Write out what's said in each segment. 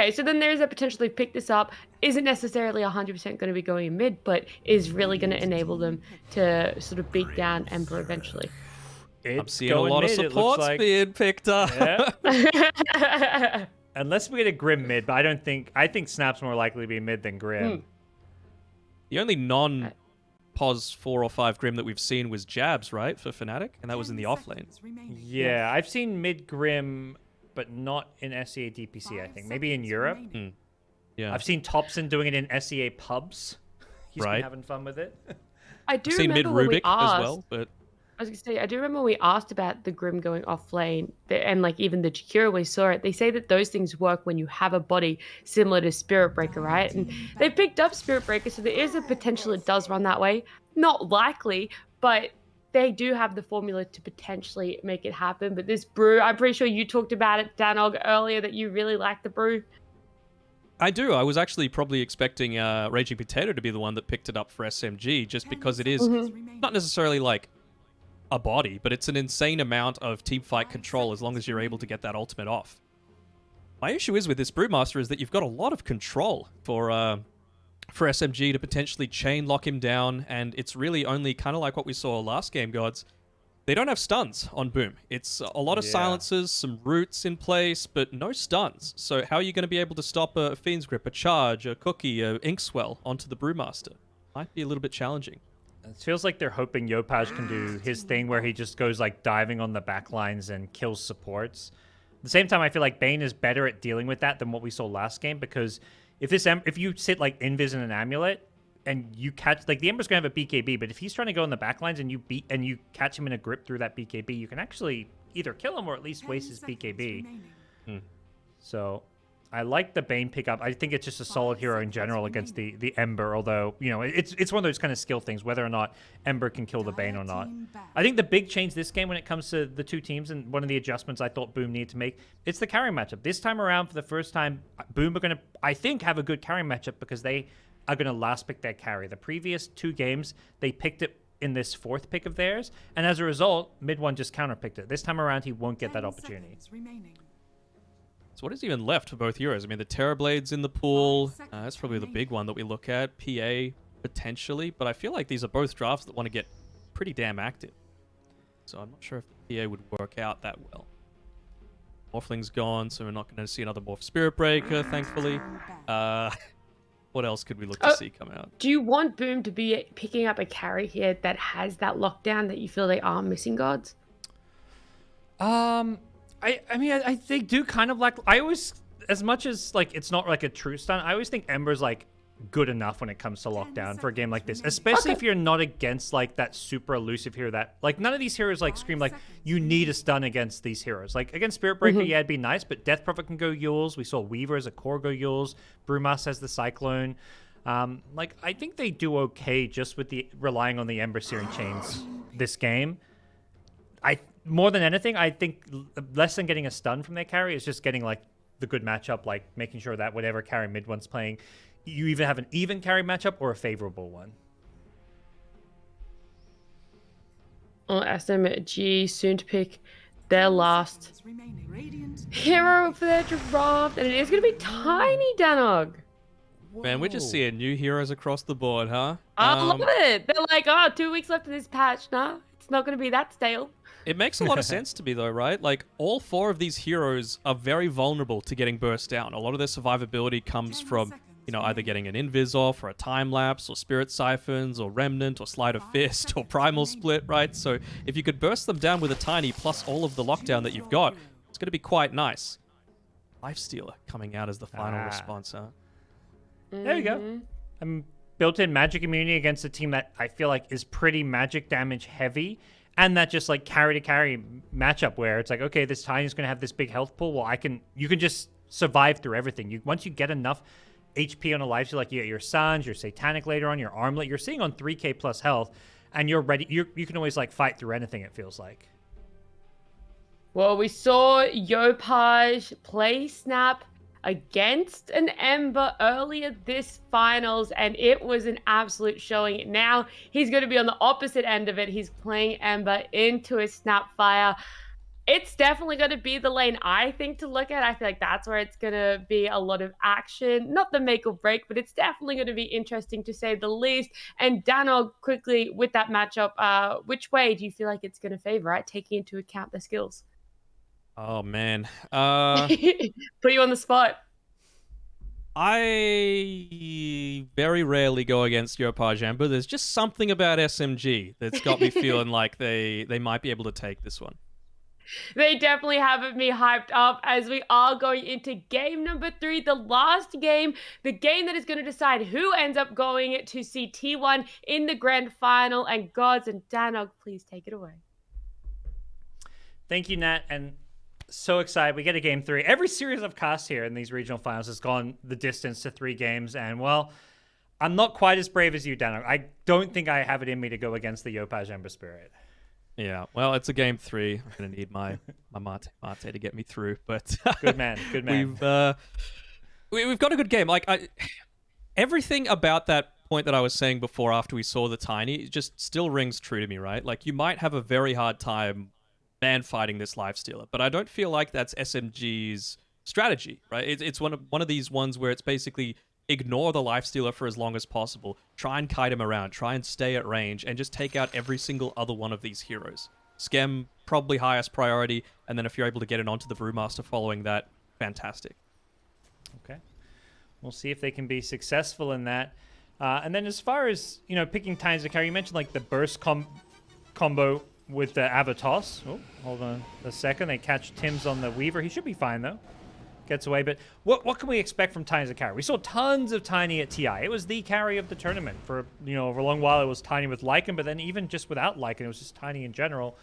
Okay, so then there's a potentially pick this up. Isn't necessarily 100% going to be going in mid, but is really going to enable them to sort of beat down Ember eventually. I'm seeing a lot of supports like being picked up. Yeah. Unless we get a Grim mid, but I think Snap's more likely to be mid than Grim. The only non-pos 4 or 5 Grim that we've seen was Jabs, right, for Fnatic, and that was in the off lane. Yeah, I've seen mid Grim, but not in SEA DPC, I think. Maybe in Europe. Yeah. I've seen Topson doing it in SEA pubs. He's been having fun with it. I do I've seen mid remember Rubik as well, but I was gonna say, I do remember we asked about the Grim going off lane, and like even the Jakiro, we saw it. They say that those things work when you have a body similar to Spirit Breaker, right? And they picked up Spirit Breaker, so there is a potential it does run that way. Not likely, but they do have the formula to potentially make it happen. But this brew, I'm pretty sure you talked about it, Danog, earlier, that you really like the brew. I do. I was actually probably expecting Raging Potato to be the one that picked it up for SMG, just because it is not necessarily like a body, but it's an insane amount of teamfight control as long as you're able to get that ultimate off. My issue is with this Brewmaster is that you've got a lot of control for SMG to potentially chain lock him down, and it's really only kind of like what we saw last game, GoDz. They don't have stuns on Boom. It's a lot of silences, some roots in place, but no stuns. So how are you going to be able to stop a Fiend's Grip, a Charge, a Cookie, a Inkswell onto the Brewmaster? Might be a little bit challenging. It feels like they're hoping Yopaj can do his thing where he just goes like diving on the backlines and kills supports. At the same time, I feel like Bane is better at dealing with that than what we saw last game, because if you sit like Invis and an Amulet and you catch, like, the Ember's gonna have a BKB, but if he's trying to go on the backlines and you catch him in a grip through that BKB, you can actually either kill him or at least waste his BKB. So I like the Bane pickup. I think it's just a solid hero in general against the Ember, although, you know, it's one of those kind of skill things, whether or not Ember can kill the Bane or not. I think the big change this game when it comes to the two teams, and one of the adjustments I thought Boom needed to make, it's the carry matchup. This time around, for the first time, Boom are going to, I think, have a good carry matchup because they are going to last pick their carry. The previous 2 games, they picked it in this 4th pick of theirs, and as a result, mid one just counterpicked it. This time around, he won't get that opportunity. So what is even left for both heroes? I mean, the Terrorblade's in the pool. That's probably the big one that we look at. PA, potentially. But I feel like these are both drafts that want to get pretty damn active. So I'm not sure if the PA would work out that well. Morphling's gone, so we're not going to see another Morph Spirit Breaker, thankfully. What else could we look to see come out? Do you want Boom to be picking up a carry here that has that lockdown that you feel they are missing, GoDz? I mean, I they do kind of like, I always, as much as like it's not like a true stun, I always think Ember's like good enough when it comes to lockdown for a game like this, especially if you're not against like that super elusive hero that, like, none of these heroes like scream like you need a stun against these heroes. Like against Spirit Breaker, yeah, it'd be nice, but Death Prophet can go Yules. We saw Weaver as a core go Yules. Brewmaster has the Cyclone. Like, I think they do okay just with the relying on the Ember Searing Chains this game. More than anything, I think less than getting a stun from their carry is just getting like the good matchup, like making sure that whatever carry mid one's playing, you either have an even carry matchup or a favorable one. SMG soon to pick their last hero for their draft, and it is going to be Tiny Danog. Man, we're just seeing new heroes across the board, huh? I love it. They're like, 2 weeks left of this patch. Nah, it's not going to be that stale. It makes a lot of sense to me, though, right? Like, all 4 of these heroes are very vulnerable to getting burst down. A lot of their survivability comes from, you know, either getting an invis off, or a time lapse, or spirit siphons, or remnant, or sleight of fist, or primal split, right? So if you could burst them down with a tiny plus all of the lockdown that you've got, it's going to be quite nice. Lifestealer coming out as the final response, huh? There you go. Built-in magic immunity against a team that I feel like is pretty magic damage heavy. And that just like carry to carry matchup where it's like, okay, this Tiny's going to have this big health pool. Well, you can just survive through everything. Once you get enough HP on a life, so like you get your Suns, your Satanic later on, your Armlet, you're sitting on 3k plus health, and you're ready. You can always like fight through anything, it feels like. Well, we saw Yopaj play Snap against an Ember earlier this finals, and it was an absolute showing. Now he's going to be on the opposite end of it. He's playing Ember into a Snapfire. It's definitely going to be the lane I think to look at. I feel like that's where it's going to be a lot of action. Not the make or break, but it's definitely going to be interesting to say the least. And Danog, quickly with that matchup, which way do you feel like it's going to favor, right? Taking into account the skills. Oh man. Put you on the spot. I very rarely go against Yopaj, but there's just something about SMG that's got me feeling like they might be able to take this one. They definitely have me hyped up as we are going into game number 3, the last game, the game that is going to decide who ends up going to see T1 in the grand final. And GoDz and Danog, please take it away. Thank you, Nat, and so excited. We get a game 3. Every series I've cast here in these regional finals has gone the distance to 3 games, and well, I'm not quite as brave as you, Danog. I don't think I have it in me to go against the Yopaj Ember Spirit. Yeah, well, it's a game 3. I'm gonna need my mate to get me through, but good man. We've got a good game. Like everything about that point that I was saying before, after we saw the Tiny, it just still rings true to me, right? Like you might have a very hard time man fighting this lifestealer, but I don't feel like that's SMG's strategy, right? It's one of these ones where it's basically ignore the lifestealer for as long as possible, try and kite him around, try and stay at range, and just take out every single other one of these heroes. Skem, probably highest priority, and then if you're able to get it onto the Brewmaster following that, fantastic. Okay. We'll see if they can be successful in that. And then as far as, picking times to carry, you mentioned like the burst combo with the Avatos. Oh, hold on a second. They catch Tim's on the Weaver. He should be fine, though. Gets away, but what can we expect from Tiny as a carry? We saw tons of Tiny at TI. It was the carry of the tournament. For a long while it was Tiny with Lycan, but then even just without Lycan, it was just Tiny in general.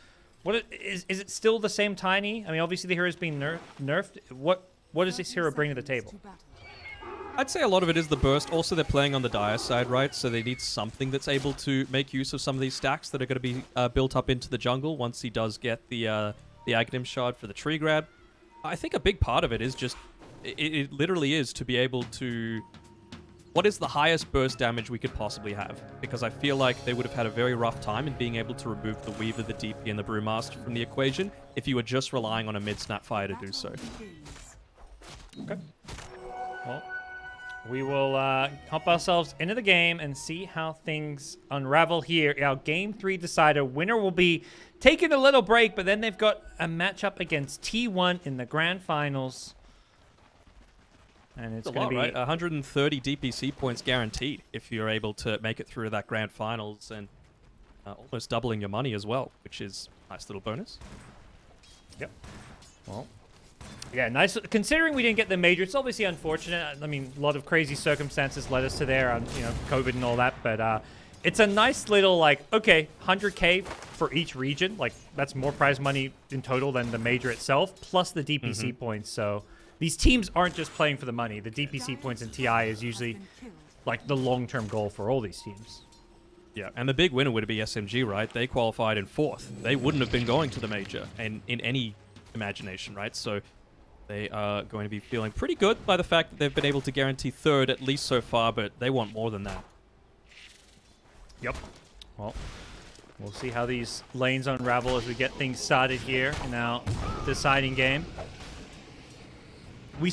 Is it still the same Tiny? I mean, obviously the hero's being nerfed. What does this hero bring to the table? I'd say a lot of it is the burst. Also, they're playing on the Dire side, right? So they need something that's able to make use of some of these stacks that are going to be built up into the jungle once he does get the Aghanim Shard for the tree grab. I think a big part of it is just, it literally is to be able to, what is the highest burst damage we could possibly have? Because I feel like they would have had a very rough time in being able to remove the Weaver, the DP, and the Brewmaster from the equation if you were just relying on a mid-Snapfire to do so. Okay. Well, we will hop ourselves into the game and see how things unravel here. Our Game 3 decider. Winner will be taking a little break, but then they've got a matchup against T1 in the grand finals. And it's going to be... right? 130 DPC points guaranteed if you're able to make it through to that grand finals, and almost doubling your money as well, which is a nice little bonus. Yep. Well... yeah, nice. Considering we didn't get the major, it's obviously unfortunate. I mean, a lot of crazy circumstances led us to there, COVID and all that. But it's a nice little, like, okay, 100K for each region. Like, that's more prize money in total than the major itself, plus the DPC points. So these teams aren't just playing for the money. The DPC points in TI is usually, like, the long-term goal for all these teams. Yeah, and the big winner would be SMG, right? They qualified in 4th. They wouldn't have been going to the major in any imagination, right? So... they are going to be feeling pretty good by the fact that they've been able to guarantee 3rd, at least so far, but they want more than that. Yep. Well, we'll see how these lanes unravel as we get things started here in our deciding game. We've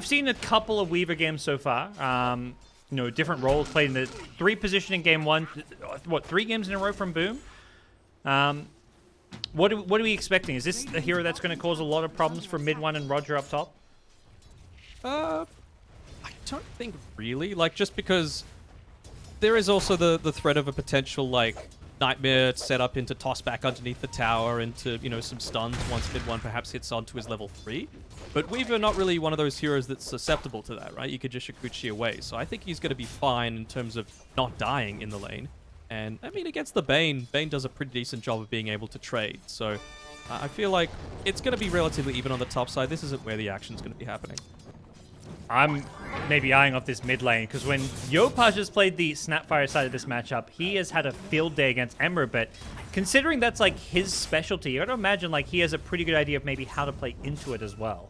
seen a couple of Weaver games so far. Different roles played in the 3 position in game 1. 3 games in a row from Boom? What are we expecting? Is this a hero that's going to cause a lot of problems for mid 1 and Roger up top? I don't think really. Like, just because there is also the threat of a potential, like, Nightmare set up into toss back underneath the tower into, some stuns once mid 1 perhaps hits onto his level 3. But Weaver not really one of those heroes that's susceptible to that, right? You could just Shakuchi away. So I think he's going to be fine in terms of not dying in the lane. And, I mean, against the Bane does a pretty decent job of being able to trade. So, I feel like it's going to be relatively even on the top side. This isn't where the action's going to be happening. I'm maybe eyeing off this mid lane, because when Yopaj has played the Snapfire side of this matchup, he has had a field day against Ember, but considering that's, like, his specialty, you gotta imagine, like, he has a pretty good idea of maybe how to play into it as well.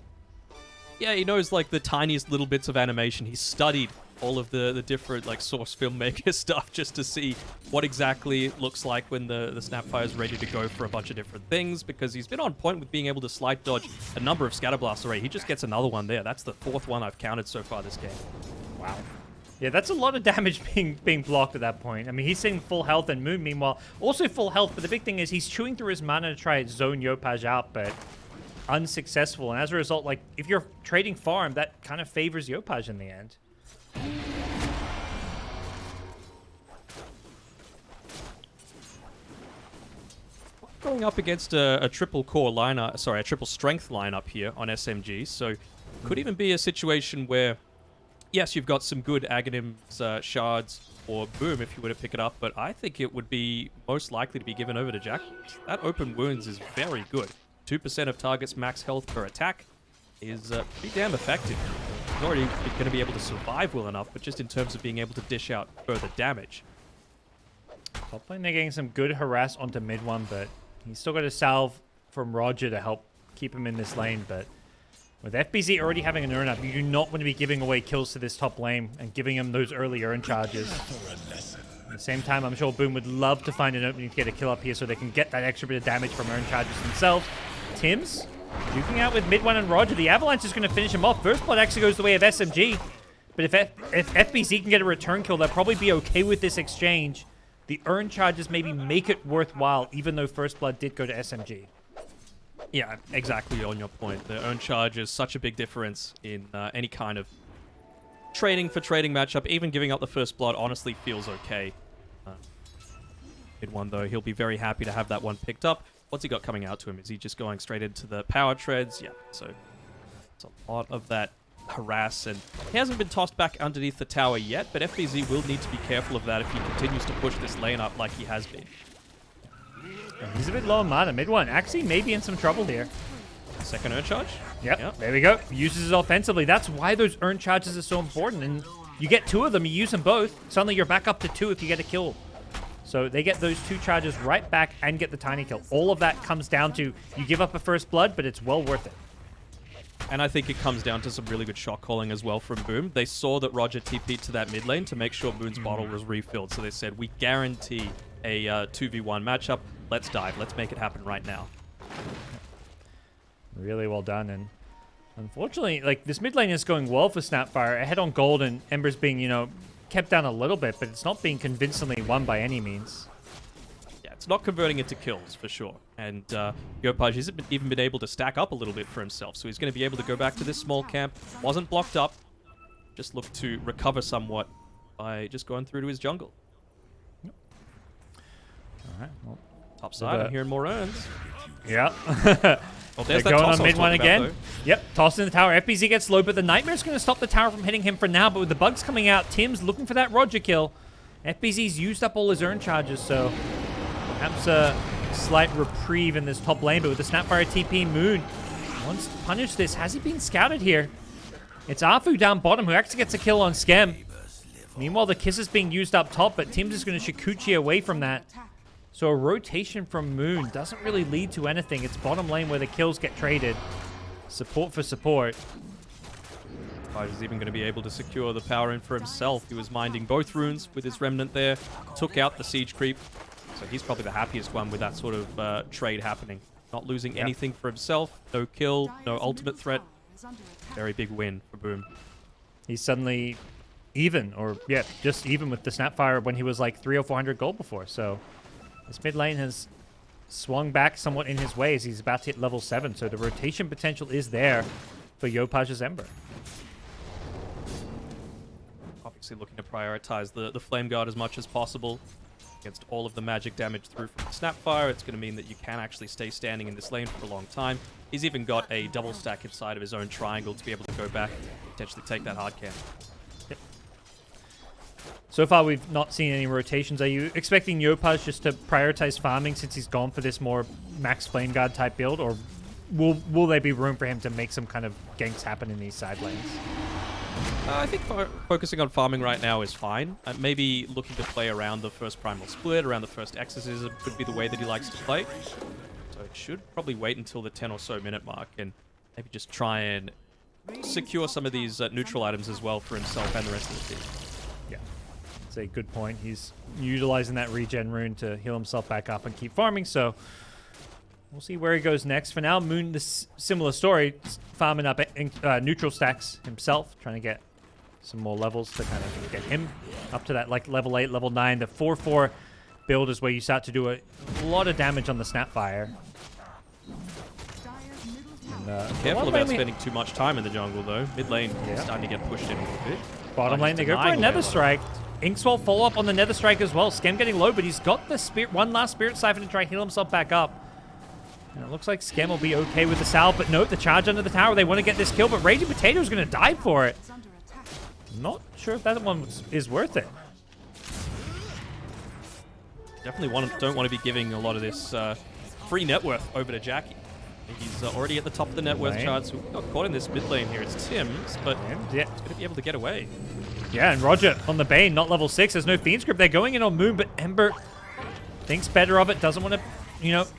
Yeah, he knows, like, the tiniest little bits of animation. He's studied all of the different like source filmmaker stuff just to see what exactly it looks like when the Snapfire is ready to go for a bunch of different things, because he's been on point with being able to slide dodge a number of scatter blasts already. He just gets another one there. That's the 4th one I've counted so far this game. Wow. Yeah, that's a lot of damage being blocked at that point. I mean, he's seeing full health, and Moon, meanwhile, also full health. But the big thing is he's chewing through his mana to try and zone Yopaj out, but unsuccessful. And as a result, like, if you're trading farm, that kind of favors Yopaj in the end. Going up against a triple core lineup, sorry, a triple strength lineup here on SMG, so could even be a situation where, yes, you've got some good Aghanims shards or Boom if you were to pick it up, but I think it would be most likely to be given over to Jack. That open wounds is very good. 2% of target's max health per attack is pretty damn effective. He's already going to be able to survive well enough, but just in terms of being able to dish out further damage. Top lane, they're getting some good harass onto mid one, but he's still got a salve from Roger to help keep him in this lane, but with FBZ already having an earn up, you do not want to be giving away kills to this top lane and giving him those early earn charges. At the same time, I'm sure Boom would love to find an opening to get a kill up here so they can get that extra bit of damage from earn charges themselves. Tims duking out with mid one and Roger. The Avalanche is going to finish him off. First blood actually goes the way of SMG, but if FBZ can get a return kill, they'll probably be okay with this exchange. The earn charges maybe make it worthwhile, even though first blood did go to SMG. Yeah, exactly on your point. The earn charge is such a big difference in any kind of trading for trading matchup. Even giving up the first blood honestly feels okay. Mid one, though, he'll be very happy to have that one picked up. What's he got coming out to him? Is he just going straight into the power treads? Yeah, so it's a lot of that harass, and he hasn't been tossed back underneath the tower yet, but FBZ will need to be careful of that if he continues to push this lane up like he has been. He's a bit low on mana. Mid one actually may be in some trouble here. Second earn charge? Yep, there we go. Uses it offensively. That's why those earn charges are so important, and you get 2 of them, you use them both. Suddenly you're back up to 2 if you get a kill. So they get those 2 charges right back and get the tiny kill. All of that comes down to you give up a first blood, but it's well worth it. And I think it comes down to some really good shot calling as well from Boom. They saw that Roger TP'd to that mid lane to make sure Moon's bottle was refilled. So they said, we guarantee a 2v1 matchup. Let's dive. Let's make it happen right now. Really well done. And unfortunately, like, this mid lane is going well for Snapfire. Ahead on gold, and Ember's being, you know, kept down a little bit, but it's not being convincingly won by any means. Yeah, it's not converting into kills for sure. And Yopaj hasn't even been able to stack up a little bit for himself, so he's going to be able to go back to this small camp. Wasn't blocked up. Just looked to recover somewhat by just going through to his jungle. Yep. All right. Well, top side, I'm hearing more earns. Yeah. Well, they're going on mid one again. Yep, toss in the tower. FBZ gets low, but the Nightmare's going to stop the tower from hitting him for now. But with the bugs coming out, Tim's looking for that Roger kill. FBZ's used up all his earn charges, so perhaps a slight reprieve in this top lane. But with the Snapfire TP, Moon wants to punish this. Has he been scouted here? It's Arfu down bottom who actually gets a kill on Skem. Meanwhile, the kiss is being used up top, but Tim's is going to Shikuchi away from that. So a rotation from Moon doesn't really lead to anything. It's bottom lane where the kills get traded. Support for support. Raj is even going to be able to secure the power in for himself. He was minding both runes with his Remnant there. Took out the siege creep. So he's probably the happiest one with that sort of trade happening. Not losing anything for himself. No kill, no ultimate threat. Very big win for Boom. He's suddenly even, or yeah, just even with the Snapfire when he was like 300 or 400 gold before. So this mid lane has swung back somewhat in his way as he's about to hit level 7. So the rotation potential is there for Yopaj's Ember. Obviously looking to prioritize the Flame Guard as much as possible. Against all of the magic damage through from the Snapfire, it's going to mean that you can actually stay standing in this lane for a long time. He's even got a double stack inside of his own triangle to be able to go back and potentially take that hard camp. Yep. So far, we've not seen any rotations. Are you expecting Yopaj just to prioritize farming since he's gone for this more max Flame Guard type build, or will there be room for him to make some kind of ganks happen in these side lanes? I think focusing on farming right now is fine. Maybe looking to play around the first Primal Split, around the first Exorcism could be the way that he likes to play. So it should probably wait until the 10 or so minute mark and maybe just try and secure some of these neutral items as well for himself and the rest of the team. Yeah, that's a good point. He's utilizing that regen rune to heal himself back up and keep farming, so we'll see where he goes next. For now, Moon, this similar story, farming up neutral stacks himself, trying to get some more levels to kind of get him up to that like level 8, level 9. The 4-4 build is where you start to do a lot of damage on the Snapfire. Careful about spending too much time in the jungle, though. Mid lane starting to get pushed in a little bit. Bottom lane, they go for a Nether Strike. Inkswell follow up on the Nether Strike as well. Skem getting low, but he's got the one last Spirit Siphon to try and heal himself back up. And it looks like Skem will be okay with the salve, but note the charge under the tower. They want to get this kill, but Raging Potato is going to die for it. Not sure if that one is worth it. Definitely don't want to be giving a lot of this free net worth over to Jackie. He's already at the top of the net worth charts. We've got caught in this mid lane here. It's Tim's, but he's going to be able to get away. Yeah, and Roger on the Bane, not level 6. There's no Fiend Script. They're going in on Moon, but Ember thinks better of it. Doesn't want to,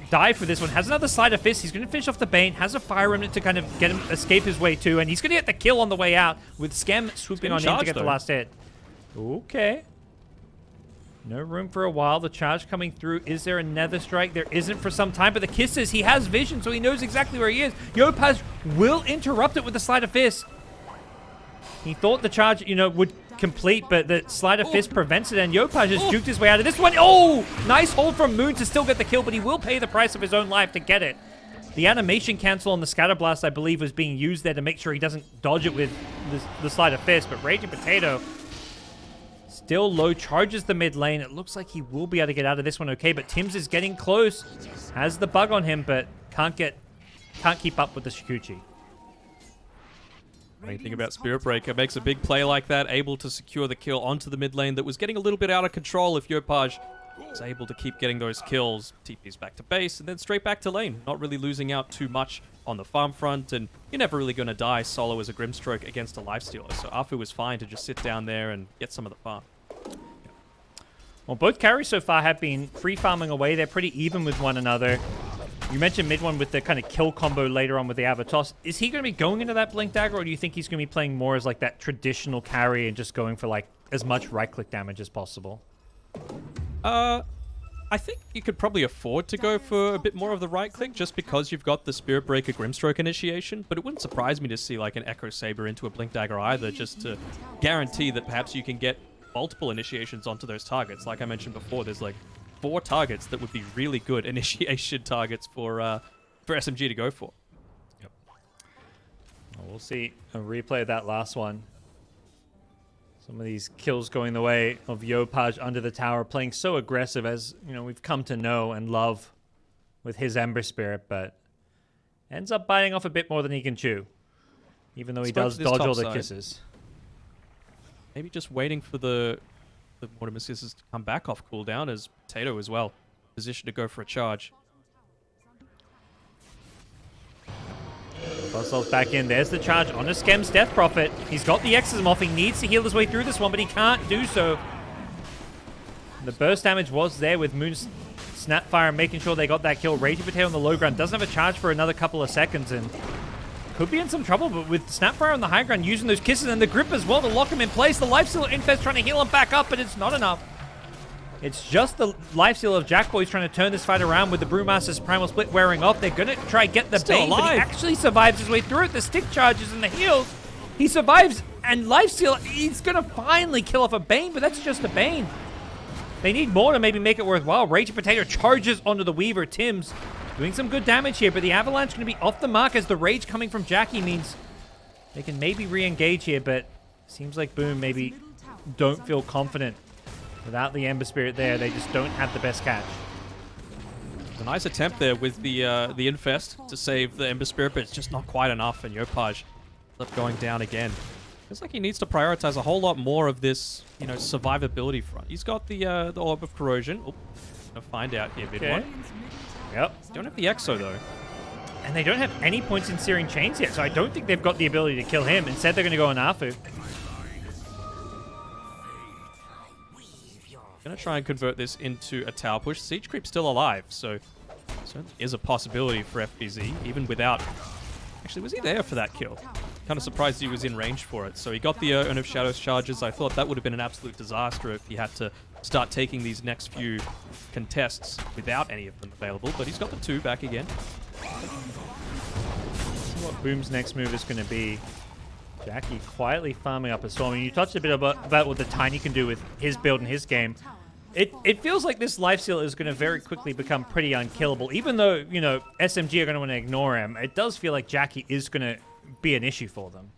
die for this one. Has another Sleight of Fist. He's going to finish off the Bane. Has a Fire Remnant to kind of get him escape his way too, and he's going to get the kill on the way out with Skem swooping on in to get the last hit. Okay. No room for a while. The charge coming through. Is there a Nether Strike? There isn't for some time, but the kisses, he has vision, so he knows exactly where he is. Yopaj will interrupt it with the Sleight of Fist. He thought the charge, would complete, but the Sleight of Fist prevents it, and Yopaj has juked his way out of this one. Oh! Nice hold from Moon to still get the kill, but he will pay the price of his own life to get it. The animation cancel on the Scatter Blast, I believe, was being used there to make sure he doesn't dodge it with the Sleight of Fist, but Raging Potato still low, charges the mid lane. It looks like he will be able to get out of this one okay, but Tim's is getting close. Has the bug on him, but can't keep up with the Shikuchi. What do you think about Spirit Breaker? Makes a big play like that, able to secure the kill onto the mid lane that was getting a little bit out of control if Yopaj was able to keep getting those kills. TP's back to base and then straight back to lane. Not really losing out too much on the farm front, and you're never really going to die solo as a Grimstroke against a Lifestealer. So Afu was fine to just sit down there and get some of the farm. Well, both carries so far have been free farming away. They're pretty even with one another. You mentioned mid one with the kind of kill combo later on with the Avatos. Is he going to be going into that Blink Dagger, or do you think he's going to be playing more as like that traditional carry and just going for like as much right-click damage as possible? I think you could probably afford to go for a bit more of the right-click just because you've got the Spirit Breaker Grimstroke initiation, but it wouldn't surprise me to see like an Echo Saber into a Blink Dagger either, just to guarantee that perhaps you can get multiple initiations onto those targets. Like I mentioned before, there's like 4 targets that would be really good initiation targets for SMG to go for. Yep. Well, we'll see a replay of that last one. Some of these kills going the way of Yopaj under the tower, playing so aggressive as we've come to know and love with his Ember Spirit, but ends up biting off a bit more than he can chew, even though he does dodge all the kisses. Maybe just waiting for the Mortimer's Kisses to come back off cooldown as Potato as well. Position to go for a charge. Buzzsaws back in. There's the charge on a Skem's Death Prophet. He's got the Exorcism off. He needs to heal his way through this one, but he can't do so. The burst damage was there with Moon's Snapfire making sure they got that kill. Raging Potato on the low ground doesn't have a charge for another couple of seconds and could be in some trouble, but with Snapfire on the high ground using those kisses and the grip as well to lock him in place, the Lifestealer Infest trying to heal him back up, but it's not enough. It's just the Lifesteal of Jackboy's trying to turn this fight around with the Brewmaster's Primal Split wearing off. They're going to try get the Bane, but he actually survives his way through it. The stick charges and the heals. He survives, and Lifesteal, he's going to finally kill off a Bane, but that's just a Bane. They need more to maybe make it worthwhile. Raging Potato charges onto the Weaver. Tim's doing some good damage here, but the Avalanche going to be off the mark as the rage coming from Jackie means they can maybe re-engage here, but seems like Boom maybe don't feel confident. Without the Ember Spirit there, they just don't have the best catch. A nice attempt there with the Infest to save the Ember Spirit, but it's just not quite enough, and Yopaj ends up going down again. Feels like he needs to prioritize a whole lot more of this, survivability front. He's got the Orb of Corrosion. Oh, gonna find out here, mid one. Yep. Don't have the Exo though. And they don't have any points in Searing Chains yet, so I don't think they've got the ability to kill him. Instead, they're going to go on Afu. Gonna try and convert this into a tower push. Siege Creep's still alive, so certainly is a possibility for FBZ, even without... Actually, was he there for that kill? kind of surprised he was in range for it. So he got the Urn of Shadows charges. I thought that would have been an absolute disaster if he had to start taking these next few contests without any of them available. But he's got the 2 back again. What Boom's next move is going to be. Jackie quietly farming up a storm. I mean, you touched a bit about what the Tiny can do with his build and his game. It feels like this lifesteal is going to very quickly become pretty unkillable. Even though, you know, SMG are going to want to ignore him, it does feel like Jackie is going to be an issue for them.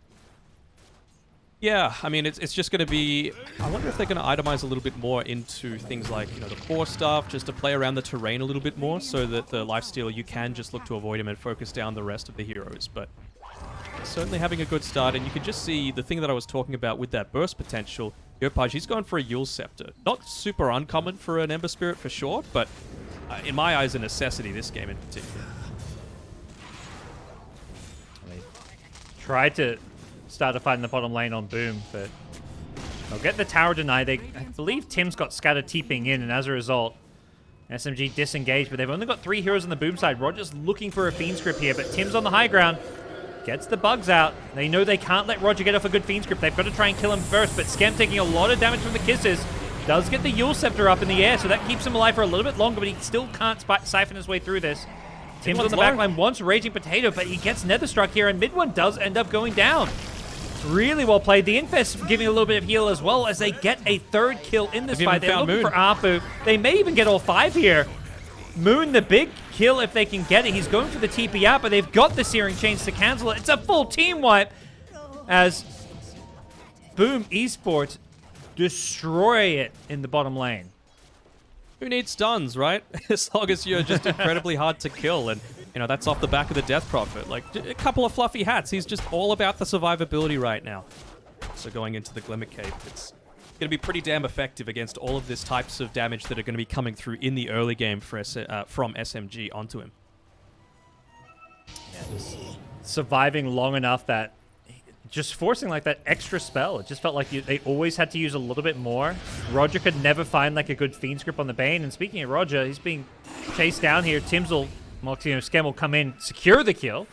Yeah, I mean, it's just going to be... I wonder if they're going to itemize a little bit more into things like, you know, the core stuff, just to play around the terrain a little bit more, so that the lifesteal, you can just look to avoid him and focus down the rest of the heroes. But certainly having a good start, and you can just see the thing that I was talking about with that burst potential. GoDz, he's going for a Yule Scepter. Not super uncommon for an Ember Spirit for sure, but in my eyes, a necessity this game in particular. They tried to start a fight in the bottom lane on Boom, but they'll get the tower denied. I believe Tim's got Scatter TPing in, and as a result, SMG disengaged, but they've only got 3 heroes on the Boom side. Roger's looking for a Fiend's Grip here, but Tim's on the high ground. Gets the bugs out. They know they can't let Roger get off a good Fiend's Grip. They've got to try and kill him first, but Skem taking a lot of damage from the kisses. Does get the Yule Scepter up in the air, so that keeps him alive for a little bit longer, but he still can't siphon his way through this. Tim's on the backline, wants Raging Potato, but he gets Netherstruck here, and mid one does end up going down. Really well played. The Infest giving a little bit of heal as well as they get a 3rd kill in this fight. They're looking for Apu. They may even get all 5 here. Moon, the big kill if they can get it. He's going for the TP out, but they've got the Searing Chains to cancel it. It's a full team wipe as Boom Esports destroy it in the bottom lane. Who needs stuns, right? As long as you're just incredibly hard to kill, and you know that's off the back of the Death Prophet. Like a couple of fluffy hats. He's just all about the survivability right now. So going into the Glimmer Cave, it's going to be pretty damn effective against all of these types of damage that are going to be coming through in the early game for from SMG onto him. Yeah, just surviving long enough that just forcing like that extra spell. It just felt like they always had to use a little bit more. Roger could never find like a good Fiend's Grip on the Bane. And speaking of Roger, he's being chased down here. Tim's will, Skem will come in, secure the kill.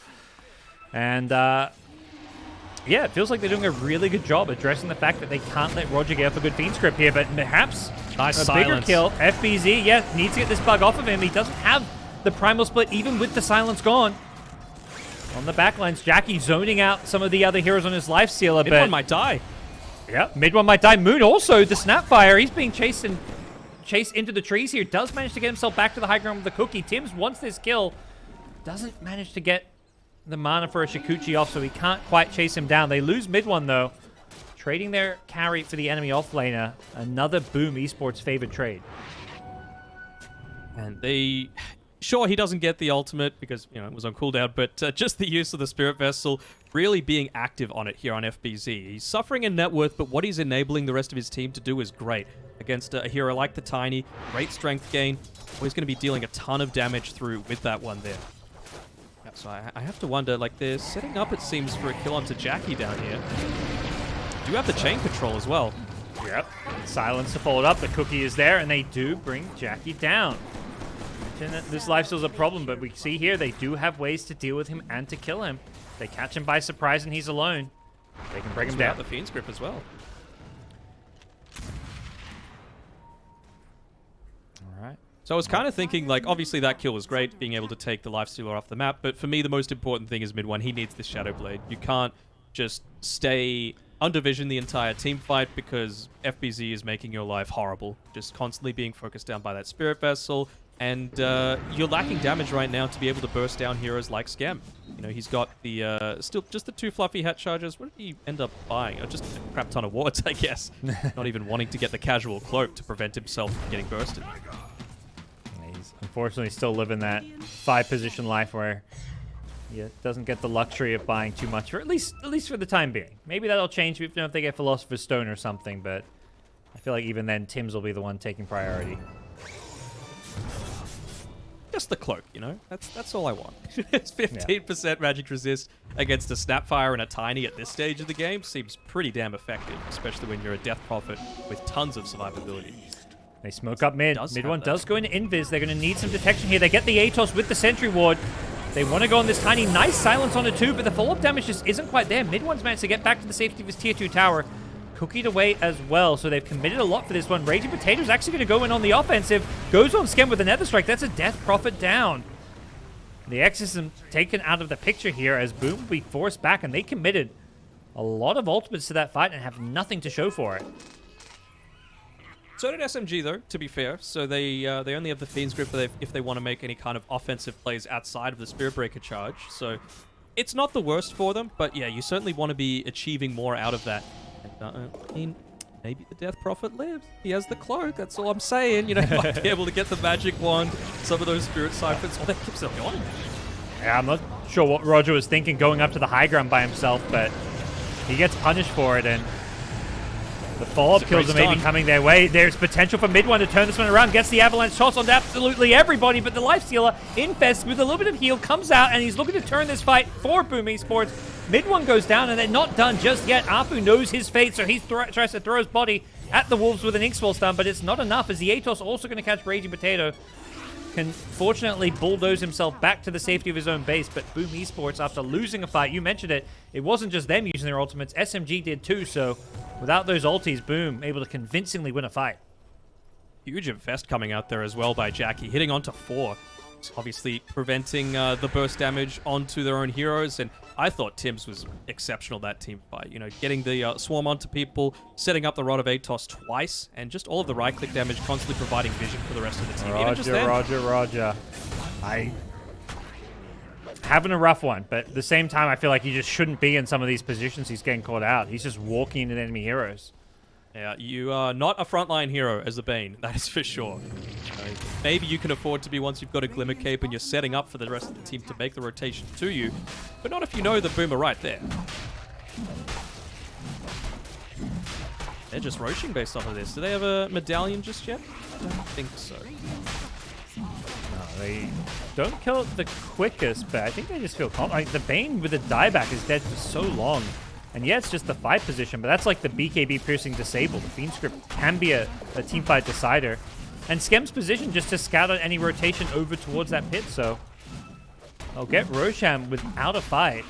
And yeah, it feels like they're doing a really good job addressing the fact that they can't let Roger get off a good Fiend's Grip here. But perhaps a bigger kill. FBZ, yeah, needs to get this bug off of him. He doesn't have the Primal Split even with the silence gone. On the backlines, Jackie zoning out some of the other heroes on his lifesteal a bit. Mid one might die. Yeah, mid one might die. Moon also, the Snapfire, he's being chased into the trees here. Does manage to get himself back to the high ground with the cookie. Tim's wants this kill. Doesn't manage to get the mana for a Shikuchi off, so he can't quite chase him down. They lose mid one though. Trading their carry for the enemy offlaner. Another Boom Esports favored trade. And they... Sure, he doesn't get the ultimate because, you know, it was on cooldown, but just the use of the Spirit Vessel really being active on it here on FBZ. He's suffering in net worth, but what he's enabling the rest of his team to do is great. Against a hero like the Tiny, great strength gain. Well, he's going to be dealing a ton of damage through with that one there. Yeah, so I have to wonder, like, they're setting up, it seems, for a kill onto Jackie down here. Do have the chain control as well. Yep. Silence to follow it up. The cookie is there, and they do bring Jackie down. This lifesteal's a problem, but we see here they do have ways to deal with him and to kill him. They catch him by surprise and he's alone. They can break him down. The Fiend's Grip as well. All right. So I was kind of thinking, like, obviously that kill was great, being able to take the lifestealer off the map, but for me the most important thing is mid one. He needs this Shadow Blade. You can't just stay under vision the entire team fight because FBZ is making your life horrible. Just constantly being focused down by that Spirit Vessel. And you're lacking damage right now to be able to burst down heroes like Skem. You know, he's got the still just the 2 fluffy hat charges. What did he end up buying? Just a crap ton of wards, I guess. Not even wanting to get the casual cloak to prevent himself from getting bursted. He's unfortunately still living that 5-position life where he doesn't get the luxury of buying too much, for at least for the time being. Maybe that'll change if they get Philosopher's Stone or something, but I feel like even then Tim's will be the one taking priority. Just the cloak, you know? That's all I want. It's 15% magic resist against a Snapfire and a Tiny at this stage of the game seems pretty damn effective, especially when you're a Death Prophet with tons of survivability. They smoke up mid. Mid one does go into Invis. They're going to need some detection here. They get the Atos with the Sentry Ward. They want to go on this tiny, nice silence on it too, but the follow-up damage just isn't quite there. Mid One's managed to get back to the safety of his tier 2 tower. Cookied away as well, so they've committed a lot for this one. Raging Potato's actually going to go in on the offensive. Goes on Skem with a Nether Strike. That's a Death Prophet down. The Exorcism taken out of the picture here as Boom will be forced back, and they committed a lot of ultimates to that fight and have nothing to show for it. So did SMG, though, to be fair. So they only have the Fiend's Grip if they want to make any kind of offensive plays outside of the Spirit Breaker charge. So it's not the worst for them, but yeah, you certainly want to be achieving more out of that. And, I mean, maybe the Death Prophet lives. He has the cloak, that's all I'm saying. You know, he might be able to get the magic wand, some of those Spirit Siphons. Oh, that keeps it going. Yeah, I'm not sure what Roger was thinking going up to the high ground by himself, but he gets punished for it, and the follow-up kills are maybe coming their way. There's potential for Mid One to turn this one around. Gets the avalanche shots on absolutely everybody, but the Lifestealer, Infest, with a little bit of heal, comes out, and he's looking to turn this fight for Boom Esports. Mid One goes down, and they're not done just yet. Apu knows his fate, so he tries to throw his body at the Wolves with an Inkswell stun, but it's not enough, as the Atos also going to catch Raging Potato. Can fortunately bulldoze himself back to the safety of his own base, but Boom Esports, after losing a fight, you mentioned it, it wasn't just them using their ultimates, SMG did too, so without those ultis, Boom able to convincingly win a fight. Huge Infest coming out there as well by Jackie, hitting onto 4. Obviously preventing the burst damage onto their own heroes, and I thought Tim's was exceptional that team fight. You know, getting the swarm onto people, setting up the Rod of Atos twice, and just all of the right-click damage, constantly providing vision for the rest of the team. Roger. Having a rough one, but at the same time, I feel like he just shouldn't be in some of these positions he's getting caught out. He's just walking into enemy heroes. Yeah, you are not a frontline hero as the Bane, that is for sure. Maybe you can afford to be once you've got a Glimmer Cape and you're setting up for the rest of the team to make the rotation to you, but not if you know the Boom are right there. They're just roaching based off of this. Do they have a medallion just yet? I don't think so. No, they don't kill it the quickest, but I think they just feel confident. Like, the Bane with the dieback is dead for so long. And yeah, it's just the fight position, but that's like the BKB piercing disable. The Fiend Script can be a team fight decider. And Skem's position just to scout out any rotation over towards that pit, so I'll get Rosham without a fight.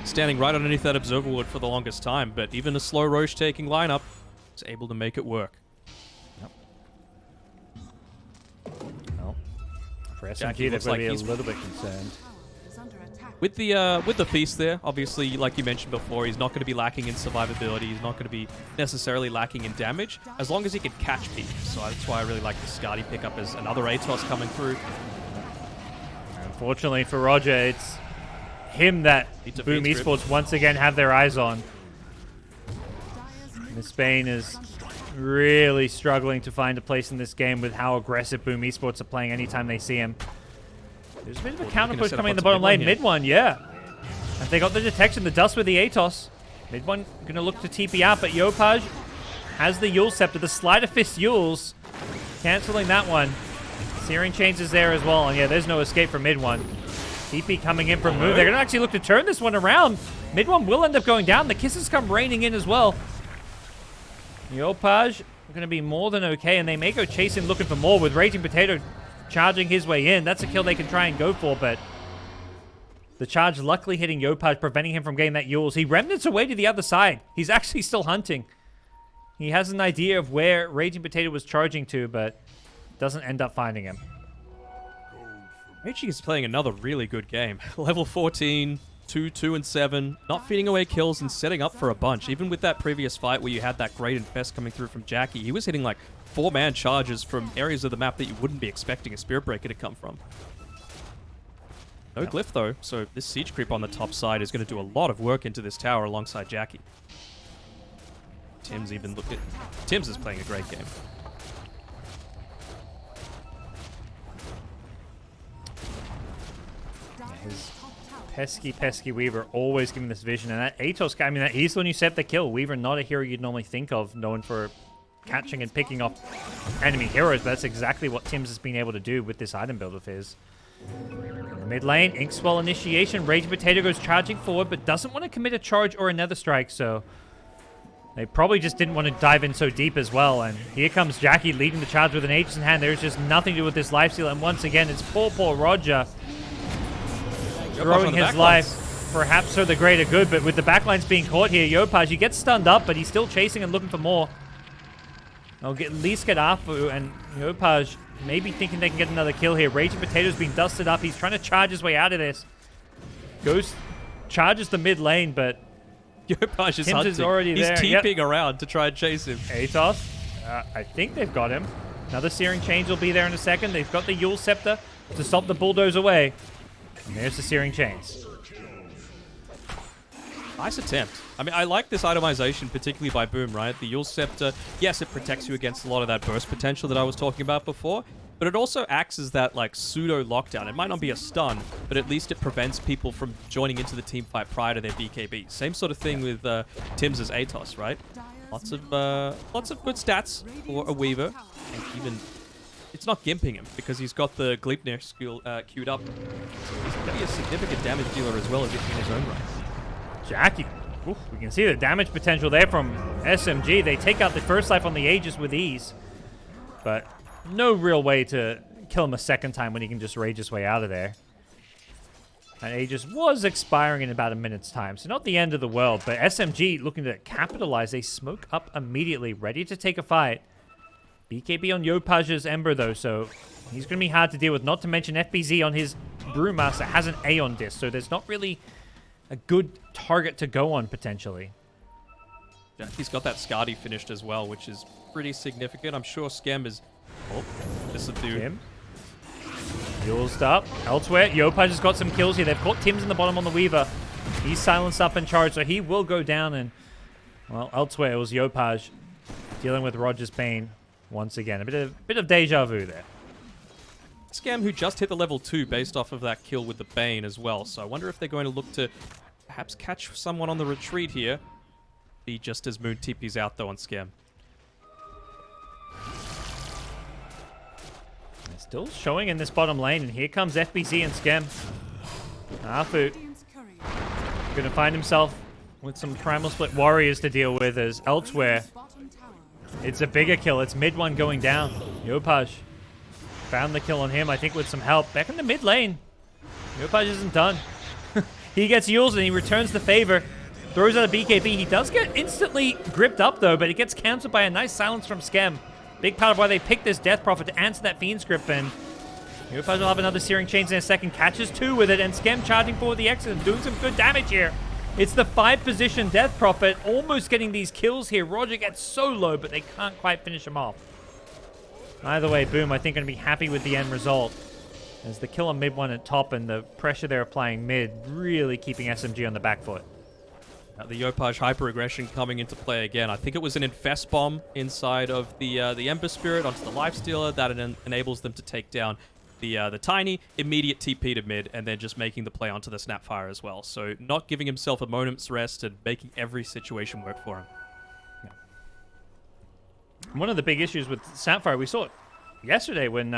Standing right underneath that observer ward for the longest time, but even a slow Roche taking lineup is able to make it work. Yep. Well, for SMG, they're going to be a little bit concerned. With the feast there, obviously, like you mentioned before, he's not going to be lacking in survivability. He's not going to be necessarily lacking in damage, as long as he can catch people. So that's why I really like the Skadi pickup as another Atos coming through. Unfortunately for Roger, it's him that Boom Esports once again have their eyes on. Miss Bane is really struggling to find a place in this game with how aggressive Boom Esports are playing anytime they see him. There's a bit of a counter push coming in the bottom lane. Mid One, yeah. And they got the detection, the dust with the Atos. Mid One going to look to TP out, but Yopaj has the Yule Scepter, the Sleight of Fist Yules. Canceling that one. Searing Chains is there as well, and yeah, there's no escape from Mid One. TP coming in from Move. They're going to actually look to turn this one around. Mid One will end up going down. The kisses come raining in as well. Yopaj going to be more than okay, and they may go chasing looking for more with Raging Potato charging his way in. That's a kill they can try and go for, but the charge luckily hitting Yopaj, preventing him from getting that Yules. He remnants away to the other side. He's actually still hunting. He has an idea of where Raging Potato was charging to, but doesn't end up finding him. Raging is playing another really good game. Level 14, 2-2-7, not feeding away kills and setting up for a bunch. Even with that previous fight where you had that great Infest coming through from Jackie, he was hitting like 4-man charges from areas of the map that you wouldn't be expecting a Spirit Breaker to come from. No glyph though, so this siege creep on the top side is going to do a lot of work into this tower alongside Jackie. Tim's is playing a great game. His pesky Weaver always giving this vision, and that Atos guy, I mean, he's the one who set the kill. Weaver, not a hero you'd normally think of, known for catching and picking off enemy heroes, but that's exactly what Tim's has been able to do with this item build of his. In the mid lane, Inkswell initiation. Raging Potato goes charging forward, but doesn't want to commit a charge or another strike, so They probably just didn't want to dive in so deep as well. And here comes Jackie leading the charge with an Aegis in hand. There's just nothing to do with this lifesteal. And once again, it's poor Roger throwing his life, perhaps for the greater good. But with the backlines being caught here, Yopaj, he gets stunned up, but he's still chasing and looking for more. They'll at least get Afu, and Yopaj maybe thinking they can get another kill here. Raging Potato's being dusted up. He's trying to charge his way out of this. Charges the mid lane, but Yopaj is Tim's hunting. is already He's there. TPing around to try and chase him. Atos, I think they've got him. Another Searing Chains will be there in a second. They've got the Yule Scepter to stop the Bulldoze away. And there's the Searing Chains. Nice attempt. I mean, I like this itemization, particularly by Boom, right? The Yule Scepter, yes, it protects you against a lot of that burst potential that I was talking about before, but it also acts as that, like, pseudo-lockdown. It might not be a stun, but at least it prevents people from joining into the team fight prior to their BKB. Same sort of thing with Tim's Atos, right? Lots of good stats for a Weaver, and even... It's not gimping him, because he's got the Gleipnir skill queued up. So he's going to be a significant damage dealer as well as in his own right. Jackie. Oof, we can see the damage potential there from SMG. They take out the first life on the Aegis with ease. But no real way to kill him a second time when he can just rage his way out of there. And Aegis was expiring in about a minute's time, so not the end of the world. But SMG looking to capitalize. They smoke up immediately, ready to take a fight. BKB on Yopaj's Ember, though, so he's going to be hard to deal with. Not to mention FBZ on his Brewmaster has an Aeon disc, so there's not really a good target to go on, potentially. Yeah, he's got that Skadi finished as well, which is pretty significant. I'm sure Scam is... Oh, this will do. Tim. Yule's up. Elsewhere, Yopaj has got some kills here. They've caught Tim's in the bottom on the Weaver. He's silenced up and charged, so he will go down. And, well, elsewhere, it was Yopaj dealing with Roger's Bane once again. A bit of deja vu there. Scam, who just hit the level 2 based off of that kill with the Bane as well. So I wonder if they're going to look to perhaps catch someone on the retreat here. Be just as Moon TP's out, though, on Scam. They're still showing in this bottom lane, and here comes FBZ and Scam. Afu going to find himself with some Primal Split Warriors to deal with, as elsewhere it's a bigger kill. It's mid one going down. Yopaj found the kill on him, I think, with some help. Back in the mid lane. Yopaj isn't done. He gets Yules and he returns the favor. Throws out a BKB. He does get instantly gripped up, though, but it gets countered by a nice silence from Scam. Big part of why they picked this Death Prophet to answer that Fiend's Grip, and Yopaj will have another Searing Chains in a second. Catches 2 with it, and Scam charging forward the exit and doing some good damage here. It's the 5-position Death Prophet, almost getting these kills here. Roger gets so low, but they can't quite finish him off. Either way, Boom, I think, going to be happy with the end result. As the kill on mid one at top and the pressure they're applying mid, really keeping SMG on the back foot. The Yopaj hyper-aggression coming into play again. I think it was an Infest Bomb inside of the Ember Spirit onto the Lifestealer that enables them to take down the Tiny, immediate TP to mid, and then just making the play onto the Snapfire as well. So not giving himself a moment's rest and making every situation work for him. One of the big issues with Snapfire, we saw it yesterday when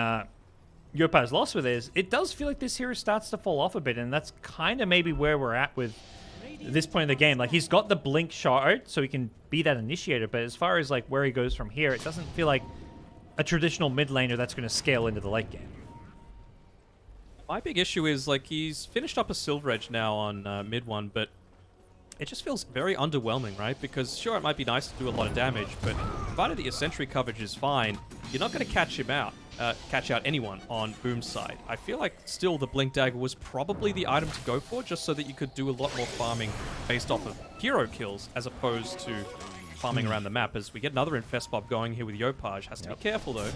Yopaj lost with it, it does feel like this hero starts to fall off a bit, and that's kind of maybe where we're at with this point in the game. Like, he's got the Blink shard, so he can be that initiator, but as far as like where he goes from here, it doesn't feel like a traditional mid laner that's going to scale into the late game. My big issue is, like, he's finished up a Silver Edge now on mid one, but it just feels very underwhelming, right? Because, sure, it might be nice to do a lot of damage, but provided that your sentry coverage is fine, you're not going to catch out anyone on Boom's side. I feel like still the Blink Dagger was probably the item to go for, just so that you could do a lot more farming based off of hero kills, as opposed to farming around the map. As we get another Infest Bob going here with Yopaj. Has to be careful, though.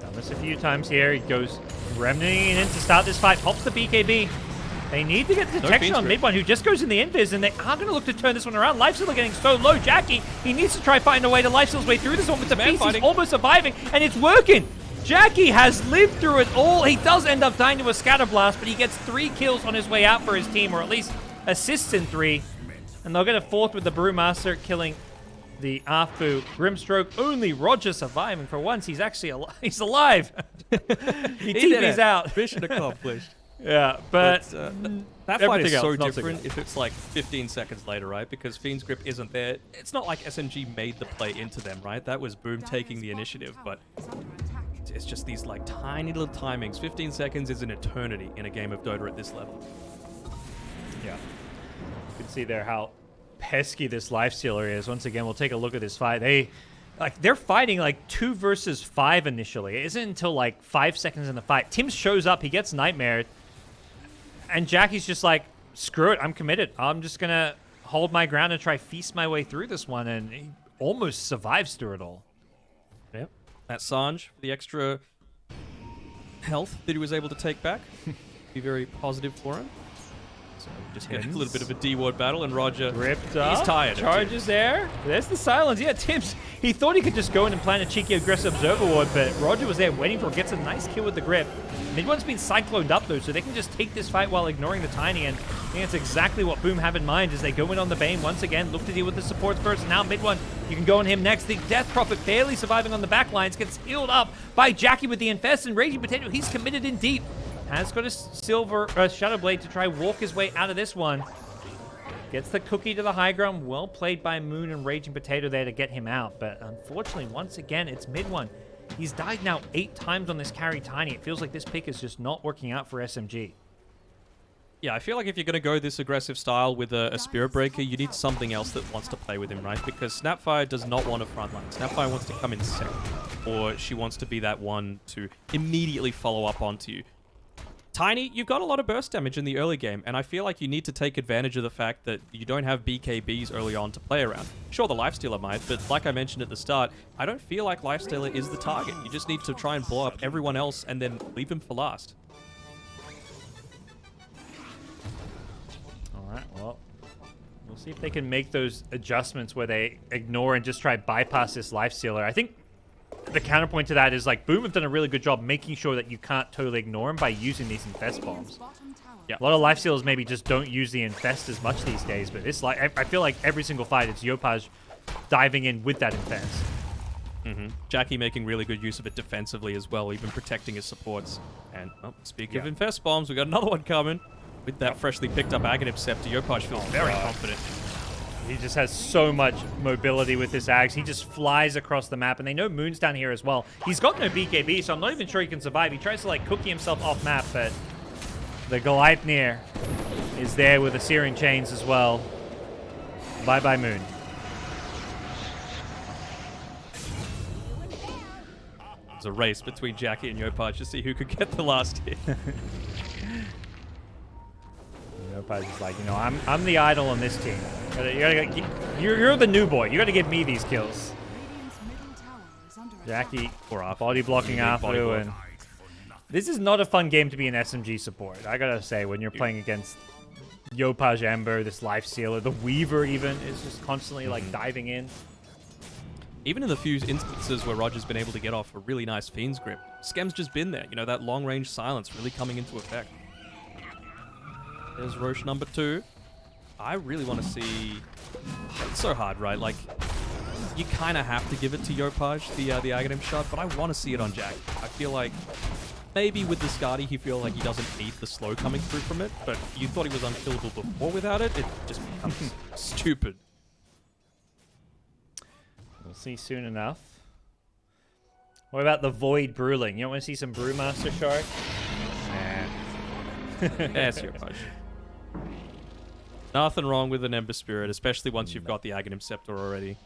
Done this a few times here. He goes Remnanting in to start this fight. Pops the BKB. They need to get the detection on mid one, who just goes in the invis, and they are going to look to turn this one around. Lifesteal getting so low. Jackie, he needs to try find a way to Lifesteal's way through this one with the piece. He's almost surviving, and it's working. Jackie has lived through it all. He does end up dying to a Scatter Blast, but he gets 3 kills on his way out for his team, or at least assists in 3. And they'll get a 4th with the Brewmaster killing the Afu. Grimstroke, only Roger surviving. For once, he's actually alive. He's alive. He TP's out. Mission accomplished. Yeah, but that fight is everything so else, not so different good. if it's like 15 seconds later, right? Because Fiend's Grip isn't there. It's not like SMG made the play into them, right? That was Boom taking the initiative, but it's just these like tiny little timings. 15 seconds is an eternity in a game of Dota at this level. Yeah. You can see there how pesky this lifestealer is. Once again, we'll take a look at this fight. They're fighting like 2 versus 5 initially. It isn't until like 5 seconds in the fight. Tim shows up, he gets nightmared, and Jackie's just like, screw it, I'm committed. I'm just gonna hold my ground and try feast my way through this one, and he almost survives through it all. Yep. That Sanj, the extra health that he was able to take back, be very positive for him. So just getting a little bit of a D-ward battle, and Roger, Ripped up. he's tired. Charges there. There's the silence. Yeah, Tim's, he thought he could just go in and plant a cheeky aggressive observer ward, but Roger was there waiting for it. Gets a nice kill with the grip. Mid one's been cycloned up though, so they can just take this fight while ignoring the Tiny, and I think that's exactly what Boom have in mind as they go in on the Bane once again. Look to deal with the supports first, and now mid one, you can go on him next. The Death Prophet barely surviving on the back lines, gets healed up by Jackie with the Infest, and Raging Potato, he's committed in deep. Has got a Shadow Blade to try walk his way out of this one. Gets the cookie to the high ground. Well played by Moon and Raging Potato there to get him out. But unfortunately, once again, it's mid one. He's died now 8 times on this carry Tiny. It feels like this pick is just not working out for SMG. Yeah, I feel like if you're going to go this aggressive style with a Spirit Breaker, you need something else that wants to play with him, right? Because Snapfire does not want a frontline. Snapfire wants to come in second, or she wants to be that one to immediately follow up onto you. Tiny, you've got a lot of burst damage in the early game, and I feel like you need to take advantage of the fact that you don't have BKBs early on to play around. Sure, the Lifestealer might, but like I mentioned at the start, I don't feel like Lifestealer is the target. You just need to try and blow up everyone else and then leave him for last. All right, well, we'll see if they can make those adjustments where they ignore and just try bypass this Lifestealer. I think the counterpoint to that is like Boom have done a really good job making sure that you can't totally ignore him by using these Infest bombs. Yeah. A lot of Lifestealers maybe just don't use the Infest as much these days, but this, like, I feel like every single fight it's Yopaj diving in with that Infest. Jackie making really good use of it defensively as well, even protecting his supports. And speaking of Infest bombs, we got another one coming. With that freshly picked up Aghanim Scepter, Yopaj feels very confident. He just has so much mobility with this Ags. He just flies across the map, and they know Moon's down here as well. He's got no BKB, so I'm not even sure he can survive. He tries to, like, cookie himself off map, but the Gleipnir is there with the Searing Chains as well. Bye-bye, Moon. It's a race between Jackie and Yopaj to see who could get the last hit. Yopaj is like, you know, I'm the idol on this team. You're the new boy. You got to give me these kills. Jackie body blocking Arthur, and this is not a fun game to be an SMG support. I gotta say, when you're playing against Yopaj Ember, this Lifestealer, the Weaver even is just constantly like diving in. Even in the few instances where Roger's been able to get off a really nice Fiend's Grip, Skem's just been there. You know, that long-range silence really coming into effect. There's Roche number 2. I really want to see... It's so hard, right? Like, you kind of have to give it to Yopaj, the Aghanim shot, but I want to see it on Jack. I feel like maybe with the Skadi, he feels like he doesn't need the slow coming through from it, but you thought he was unkillable before without it, it just becomes stupid. We'll see soon enough. What about the Void Brewling? You don't want to see some Brewmaster Shark? Nah. That's Yopaj. Nothing wrong with an Ember Spirit, especially once you've got the Aghanim Scepter already.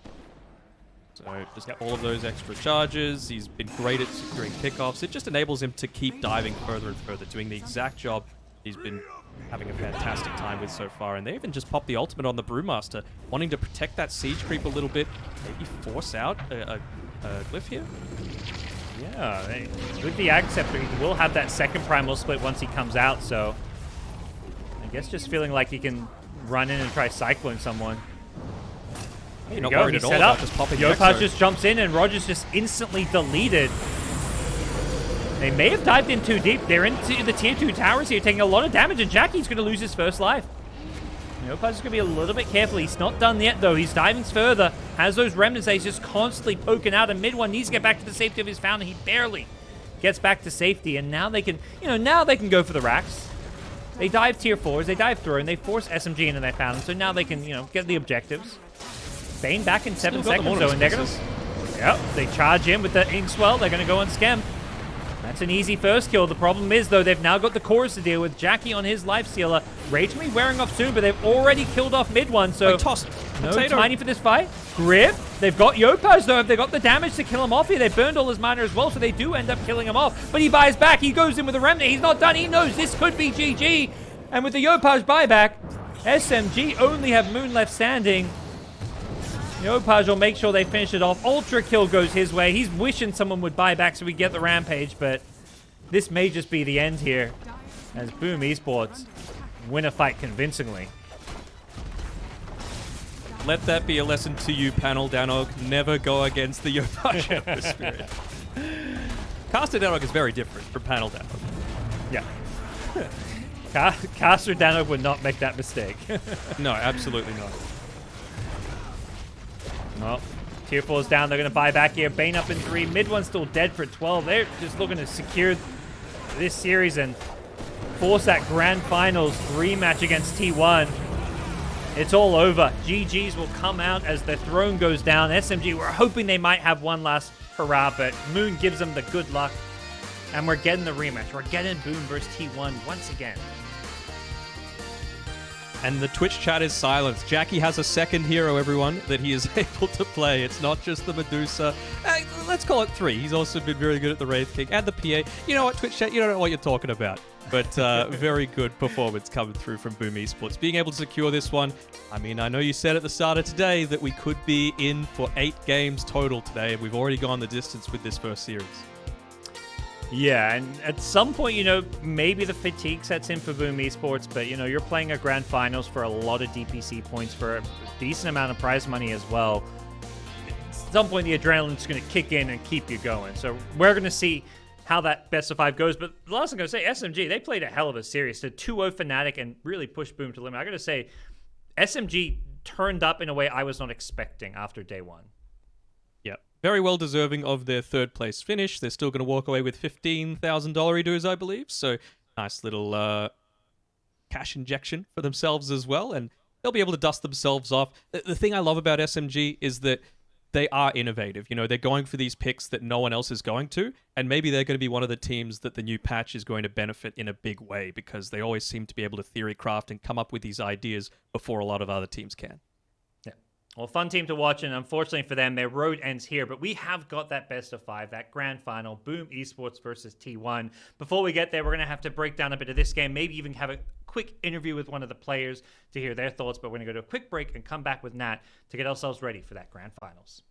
So just all of those extra charges. He's been great at securing pickoffs. It just enables him to keep diving further and further, doing the exact job he's been having a fantastic time with so far. And they even just popped the ultimate on the Brewmaster, wanting to protect that siege creep a little bit, maybe force out a glyph here. Yeah, with the Ag Scepter, he will have that second primal split once he comes out, so I guess just feeling like he can run in and try cycling someone. You're not worried at all about just popping Yopaj just jumps in, and Roger's just instantly deleted. They may have dived in too deep. They're into the tier 2 towers here, taking a lot of damage, and Jackie's going to lose his first life. Yopaj is going to be a little bit careful. He's not done yet, though. He's diving further. Has those remnants that he's just constantly poking out, and mid one needs to get back to the safety of his fountain. He barely gets back to safety, and now they can, you know, now they can go for the racks. They dive tier 4s, they dive through, and they force SMG into their fountain, so now they can, get the objectives. Bane back in 7 seconds, though, and they're going to... Yep, they charge in with the Inkswell. They're going to go on Schem. That's an easy first kill. The problem is, though, they've now got the cores to deal with. Jackie on his life stealer. Rage may be wearing off soon, but they've already killed off mid one, so no Tiny for this fight. Grip. They've got Yopaj, though. If they got the damage to kill him off here, they burned all his mana as well, so they do end up killing him off. But he buys back. He goes in with a Remnant. He's not done. He knows this could be GG. And with the Yopaj buyback, SMG only have Moon left standing. Yopaj will make sure they finish it off. Ultra kill goes his way. He's wishing someone would buy back so we get the Rampage, but this may just be the end here as Boom Esports win a fight convincingly. Let that be a lesson to you, panel, Danog. Never go against the Yopaj Ember Spirit. Caster Danog is very different from panel Danog. Yeah. Caster Danog would not make that mistake. No, absolutely not. Well, tier 4's down. They're going to buy back here. Bane up in 3. Mid one's still dead for 12. They're just looking to secure this series and force that grand finals rematch against T1. It's all over. GG's will come out as the throne goes down. SMG, we're hoping they might have one last hurrah, but Moon gives them the good luck. And we're getting the rematch. We're getting Boom versus T1 once again. And the Twitch chat is silenced. Jackie has a second hero, everyone, that he is able to play. It's not just the Medusa. Let's call it 3. He's also been very good at the Wraith King and the PA. You know what, Twitch chat? You don't know what you're talking about. But very good performance coming through from Boom Esports. Being able to secure this one. I mean, I know you said at the start of today that we could be in for 8 games total today. And we've already gone the distance with this first series. Yeah, and at some point, maybe the fatigue sets in for Boom Esports, but, you're playing a grand finals for a lot of DPC points for a decent amount of prize money as well. At some point, the adrenaline's going to kick in and keep you going. So we're going to see how that best of 5 goes. But the last thing I'm going to say, SMG, they played a hell of a series to 2-0 Fnatic and really pushed Boom to the limit. I got to say, SMG turned up in a way I was not expecting after day 1. Very well deserving of their 3rd place finish. They're still going to walk away with $15,000 dues, I believe. So nice little cash injection for themselves as well. And they'll be able to dust themselves off. The thing I love about SMG is that they are innovative. They're going for these picks that no one else is going to. And maybe they're going to be one of the teams that the new patch is going to benefit in a big way because they always seem to be able to theory craft and come up with these ideas before a lot of other teams can. Well, fun team to watch, and unfortunately for them, their road ends here. But we have got that best of 5, that grand final, Boom Esports versus T1. Before we get there, we're going to have to break down a bit of this game, maybe even have a quick interview with one of the players to hear their thoughts. But we're going to go to a quick break and come back with Nat to get ourselves ready for that grand finals.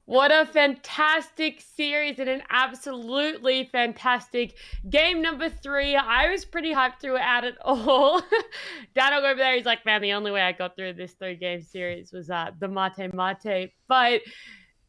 What a fantastic series and an absolutely fantastic game number 3. I was pretty hyped throughout it all. Danog over there, he's like, man, the only way I got through this 3-game series was the Mate. But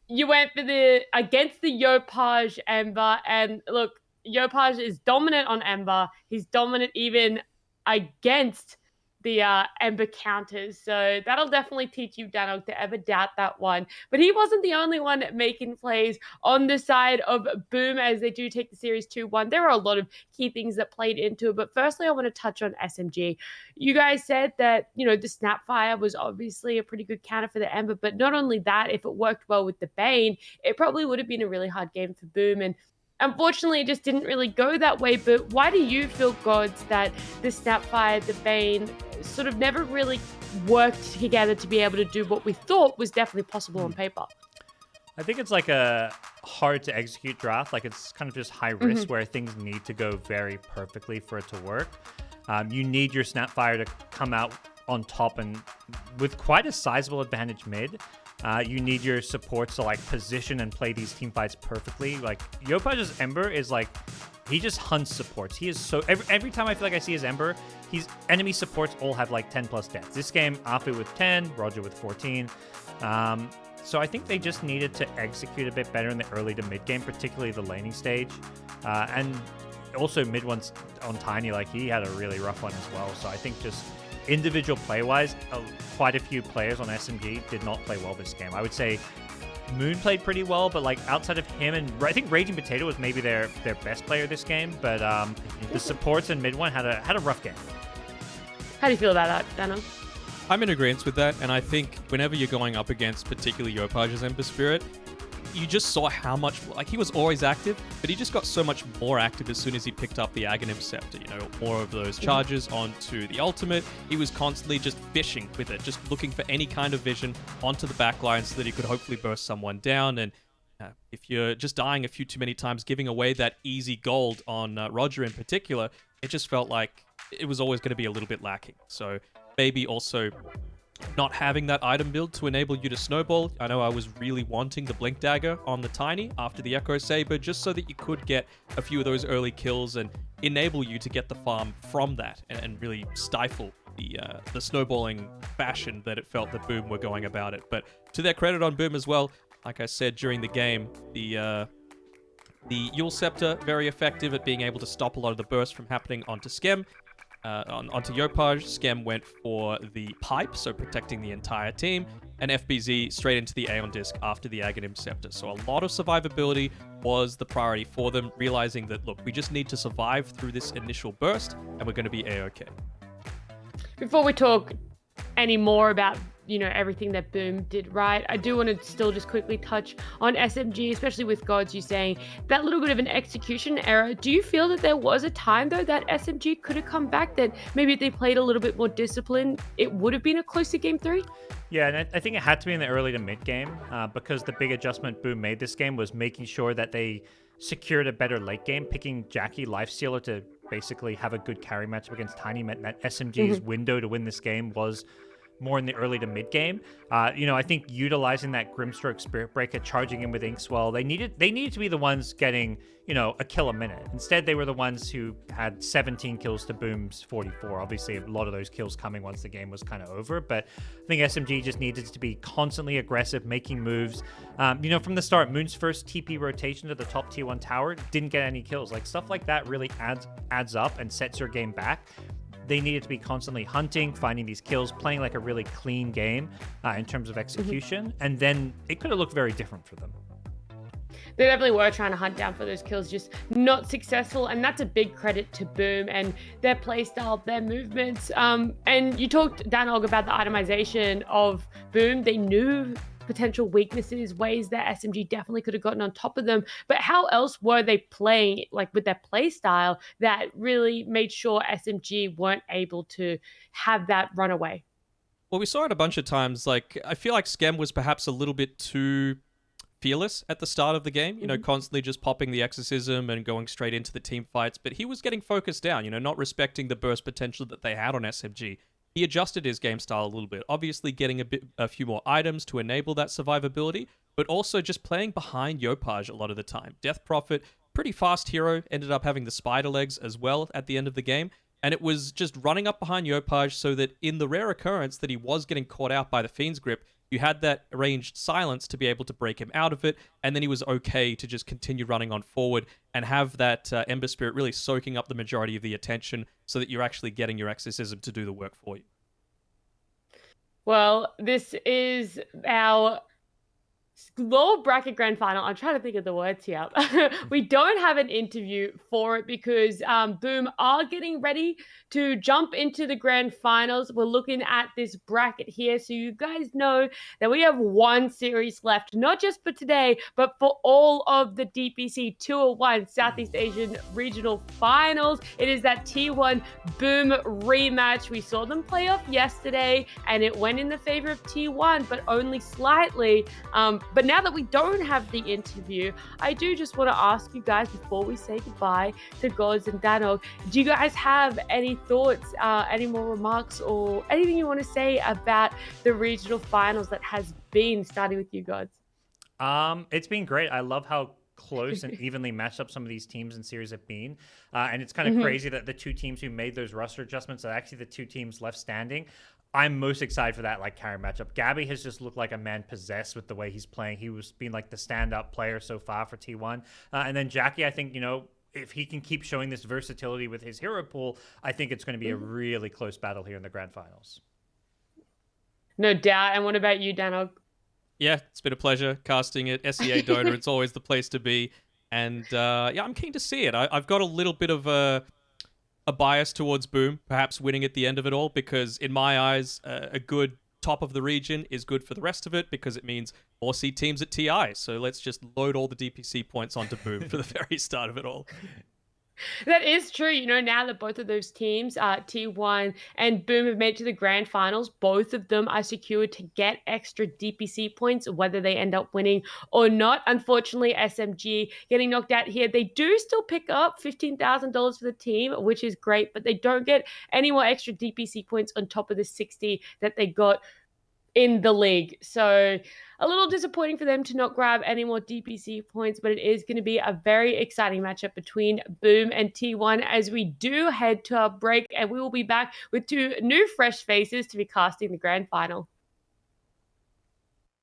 you went for against the Yopaj Ember. And look, Yopaj is dominant on Ember. He's dominant even against the Ember counters. So that'll definitely teach you, Danog, to ever doubt that one. But he wasn't the only one making plays on the side of Boom as they do take the series 2-1. There are a lot of key things that played into it. But firstly, I want to touch on SMG. You guys said that, the Snapfire was obviously a pretty good counter for the Ember. But not only that, if it worked well with the Bane, it probably would have been a really hard game for Boom. And unfortunately, it just didn't really go that way. But why do you feel, GoDz, that the Snapfire, the Bane, sort of never really worked together to be able to do what we thought was definitely possible on paper? I think it's like a hard to execute draft. Like it's kind of just high risk where things need to go very perfectly for it to work. You need your Snapfire to come out on top and with quite a sizable advantage mid. You need your supports to like position and play these team fights perfectly. Like Yopaj's Ember is like, he just hunts supports. He is so every time I feel like I see his Ember, enemy supports all have like 10 plus deaths. This game, Afu with 10, Roger with 14. So I think they just needed to execute a bit better in the early to mid game, particularly the laning stage. And also mid ones on Tiny, like he had a really rough one as well. So I think just individual play-wise, quite a few players on SMG did not play well this game. I would say Moon played pretty well, but like outside of him, and I think Raging Potato was maybe their best player this game. But the supports and mid one had a rough game. How do you feel about that, Danog? I'm in agreement with that, and I think whenever you're going up against particularly Yopaj's Ember Spirit, you just saw how much, like, he was always active, but he just got so much more active as soon as he picked up the Aghanim Scepter, you know, more of those charges onto the ultimate. He was constantly just fishing with it, just looking for any kind of vision onto the backline so that he could hopefully burst someone down. And if you're just dying a few too many times, giving away that easy gold on Roger in particular, it just felt like it was always going to be a little bit lacking. So maybe also not having that item build to enable you to snowball. I know I was really wanting the Blink Dagger on the Tiny after the Echo Saber, just so that you could get a few of those early kills and enable you to get the farm from that and really stifle the snowballing fashion that it felt that Boom were going about it. But to their credit on Boom as well, like I said during the game, the Yule Scepter, very effective at being able to stop a lot of the burst from happening onto Skem. Onto Yopaj, Skem went for the pipe, so protecting the entire team, and FBZ straight into the Aeon Disc after the Aghanim Scepter. So a lot of survivability was the priority for them, realizing that, look, we just need to survive through this initial burst, and we're going to be A-okay. Before we talk any more about, you know, everything that Boom did right, I do want to still just quickly touch on SMG, especially with GoDz, you saying that little bit of an execution error. Do you feel that there was a time, though, that SMG could have come back, that maybe if they played a little bit more disciplined, it would have been a closer game 3? Yeah, and I think it had to be in the early to mid game because the big adjustment Boom made this game was making sure that they secured a better late game. Picking Jackie Lifestealer to basically have a good carry matchup against Tiny meant that SMG's window to win this game was more in the early to mid game. I think utilizing that Grimstroke Spirit Breaker, charging in with Inkswell, they needed to be the ones getting, a kill a minute. Instead, they were the ones who had 17 kills to Boom's 44. Obviously, a lot of those kills coming once the game was kind of over, but I think SMG just needed to be constantly aggressive, making moves. From the start, Moon's first TP rotation to the top tier 1 tower didn't get any kills. Like, stuff like that really adds up and sets your game back. They needed to be constantly hunting, finding these kills, playing like a really clean game in terms of execution, and then it could have looked very different for them. They definitely were trying to hunt down for those kills, just not successful, and that's a big credit to Boom and their playstyle, their movements. And you talked, Danog, about the itemization of Boom. They knew potential weaknesses, ways that SMG definitely could have gotten on top of them. But how else were they playing, like with their play style, that really made sure SMG weren't able to have that runaway? Well, we saw it a bunch of times. Like, I feel like Skem was perhaps a little bit too fearless at the start of the game, constantly just popping the exorcism and going straight into the team fights. But he was getting focused down, not respecting the burst potential that they had on SMG. He adjusted his game style a little bit, obviously getting a few more items to enable that survivability, but also just playing behind Yopaj a lot of the time. Death Prophet, pretty fast hero, ended up having the spider legs as well at the end of the game, and it was just running up behind Yopaj so that in the rare occurrence that he was getting caught out by the Fiend's grip, you had that ranged silence to be able to break him out of it, and then he was okay to just continue running on forward and have that Ember Spirit really soaking up the majority of the attention so that you're actually getting your exorcism to do the work for you. Well, this is our lower bracket grand final. I'm trying to think of the words here. We don't have an interview for it because Boom are getting ready to jump into the grand finals. We're looking at this bracket here, so you guys know that we have one series left, not just for today, but for all of the DPC 201 Southeast Asian Regional Finals. It is that T1 Boom rematch. We saw them play off yesterday, and it went in the favor of T1, but only slightly. But now that we don't have the interview, I do just want to ask you guys before we say goodbye to GoDz and Danog, do you guys have any thoughts, any more remarks, or anything you want to say about the regional finals that has been, starting with you, GoDz? It's been great. I love how close and evenly matched up some of these teams and series have been. And it's kind of crazy that the two teams who made those roster adjustments are actually the two teams left standing. I'm most excited for that carry matchup. Gabby has just looked like a man possessed with the way he's playing. He was being like the stand-up player so far for T1. And then Jackie, I think, if he can keep showing this versatility with his hero pool, I think it's going to be a really close battle here in the grand finals. No doubt. And what about you, Danog? Yeah, it's been a pleasure casting it. SEA donor, it's always the place to be. And yeah, I'm keen to see it. I've got a little bit of a bias towards Boom, perhaps winning at the end of it all, because in my eyes, a good top of the region is good for the rest of it because it means more C teams at TI. So let's just load all the DPC points onto Boom for the very start of it all. That is true. Now that both of those teams, T1 and Boom, have made it to the grand finals, both of them are secured to get extra DPC points, whether they end up winning or not. Unfortunately, SMG getting knocked out here. They do still pick up $15,000 for the team, which is great, but they don't get any more extra DPC points on top of the 60 that they got in the league. So a little disappointing for them to not grab any more DPC points, but it is going to be a very exciting matchup between Boom and T1 as we do head to our break, and we will be back with two new fresh faces to be casting the grand final.